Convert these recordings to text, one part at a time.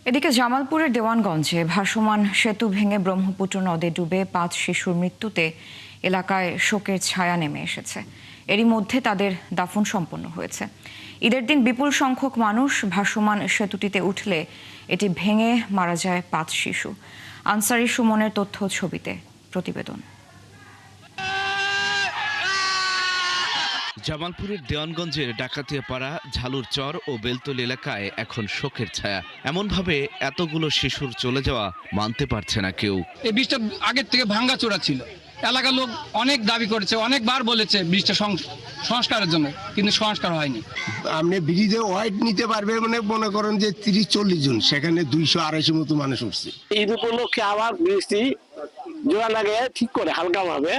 এদিকে জামালপুরের দেওয়ানগঞ্জে ভাসমান সেতু ভেঙে ব্রহ্মপুত্র নদে ডুবে 5 শিশুর মৃত্যুতে এলাকায় শোকের ছায়া নেমে এসেছে। এরই মধ্যে তাদের দাফন সম্পন্ন হয়েছে। ঈদের দিন বিপুল সংখ্যক মানুষ ভাসমান সেতুটিতে উঠলে এটি ভেঙে মারা যায় 5 শিশু। আনসারি সুমনের তথ্য ছবিতে প্রতিবেদন। জামালপুরের দেওয়ানগঞ্জের ডাকাতিয়াপাড়া, ঝালুরচর ও বেলতল এলাকায় এখন শোকের ছায়া। এমনভাবে এতগুলো শিশুর চলে যাওয়া মানতে পারছে না কেউ। এই ব্রিজটা আগের থেকে ভাঙ্গাচোরা ছিল। এলাকার লোক অনেক দাবি করেছে, অনেকবার বলেছে ব্রিজটা সংস্কারের জন্য, কিন্তু সংস্কার হয়নি। আপনি ব্রিজে ওয়াইড নিতে পারবে মানে মনে করেন যে 30-40 জন, সেখানে 200-250 মতো মানুষ উঠছে। ঈদ উপলক্ষে আবার ব্রিজটি জোড়া লাগে ঠিক করে হালকা ভাবে,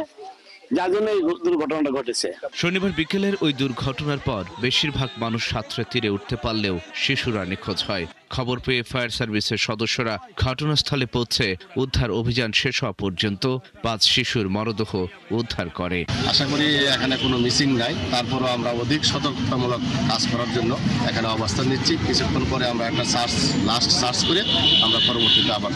যার জন্য এই দুর্ঘটনাটা ঘটেছে। শনিবার বিকেলের ওই দুর্ঘটনার পর বেশিরভাগ মানুষ সাঁতরে তীরে উঠতে পারলেও শিশুরা নিখোঁজ হয়। খবর পেয়ে ফায়ার সার্ভিসের সদস্যরা ঘটনাস্থলে পৌঁছে উদ্ধার অভিযান শেষ হওয়া পর্যন্ত 5 শিশুর মরদেহ উদ্ধার করে। আশা করি এখানে কোনো মিসিং নাই। তারপরও আমরা অধিক সতর্কতামূলক কাজ করার জন্য এখানে অবস্থান নিচ্ছি। কিছুক্ষণ পরে আমরা একটা লাস্ট সার্চ করে আমরা পরবর্তীতে আবার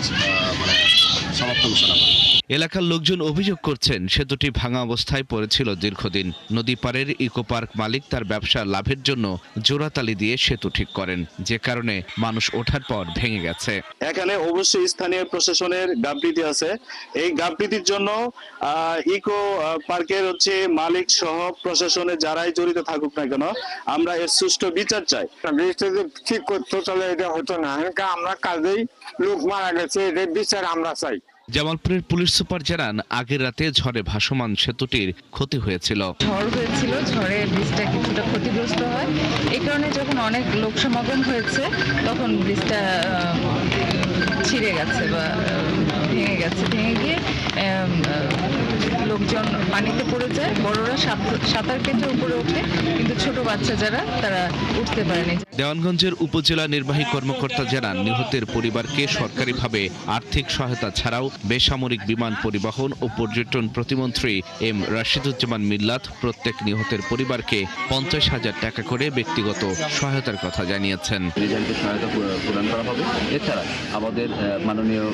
সমাপ্ত ঘোষণা করব। এলাকার লোকজন অভিযোগ করছেন, সেতুটি ভাঙা অবস্থায় পড়েছিল দীর্ঘদিন। নদী পাড়ের ইকো পার্ক মালিক তার ব্যবসার লাভের জন্য জোড়াতালি দিয়ে সেতু ঠিক করেন, যে কারণে মানুষ ওঠার পর ভেঙে গেছে। এখানে অবশ্যই স্থানীয় প্রশাসনের গাফিলতি আছে। এই গাফিলতির জন্য ইকো পার্কের মালিক সহ প্রশাসনে যারাই জড়িত থাকুক না কেন, আমরা এর সুষ্ঠু বিচার চাই। ঠিক করতে চলে এটা হতো না, আমরা কাজেই লোক মারা গেছে, এর বিচার আমরা চাই। জামালপুরের পুলিশ সুপার জানান, আগের রাতে ঝড়ে ভাসমান সেতুটির ক্ষতি হয়েছিল। ঝড় হয়েছিল, ঝড়ে ব্রিজটা কিছুটা ক্ষতিগ্রস্ত হয়। এই কারণে যখন অনেক লোক সমাগম হয়েছে তখন ব্রিজটা ছিঁড়ে গেছে বা ভেঙে গেছে। ভেঙে গিয়ে লোকজন পানিতে পড়ে যায়। বড়রা সাঁতার কেটে উপরে ওঠে, কিন্তু ছোট বাচ্চা যারা তারা উঠতে পারেনি। দেওয়ানগঞ্জের উপজেলা নির্বাহী কর্মকর্তা জানান, নিহতের পরিবারকে সরকারিভাবে আর্থিক সহায়তা ছাড়াও বেসামরিক বিমান পরিবহন ও পর্যটন প্রতিমন্ত্রী এম রাশিদুজ্জামান মিল্লাত প্রত্যেক নিহতের পরিবারকে 50,000 টাকা করে ব্যক্তিগত সহায়তার কথা জানিয়েছেন। সহায়তা প্রদান করা হবে। এছাড়া আমাদের মাননীয়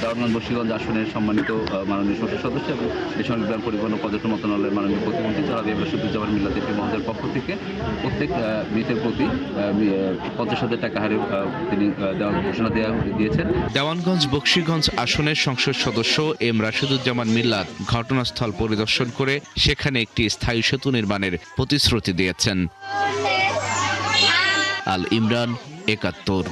দেওয়ানগঞ্জ বশিরগঞ্জ আসনের সম্মানিত মাননীয় সংসদ সদস্য এবং বেসামরিক বিমান পরিবহন ও পর্যটন মন্ত্রণালয়ের মাননীয় প্রতিমন্ত্রী জনাব এম রাশিদুজ্জামান মিল্লাত মহোদয়ের পক্ষ থেকে প্রত্যেক মৃতের প্রতি 50,000 টাকা হারে তিনি ঘোষণা দিয়েছেন। দেওয়ানগঞ্জ বকশীগঞ্জ আসনের সংসদ সদস্য এম রাশিদুজ্জামান মিল্লাত ঘটনাস্থল পরিদর্শন করে সেখানে একটি স্থায়ী সেতু নির্মাণের প্রতিশ্রুতি দিয়েছেন। আল ইমরান, 71।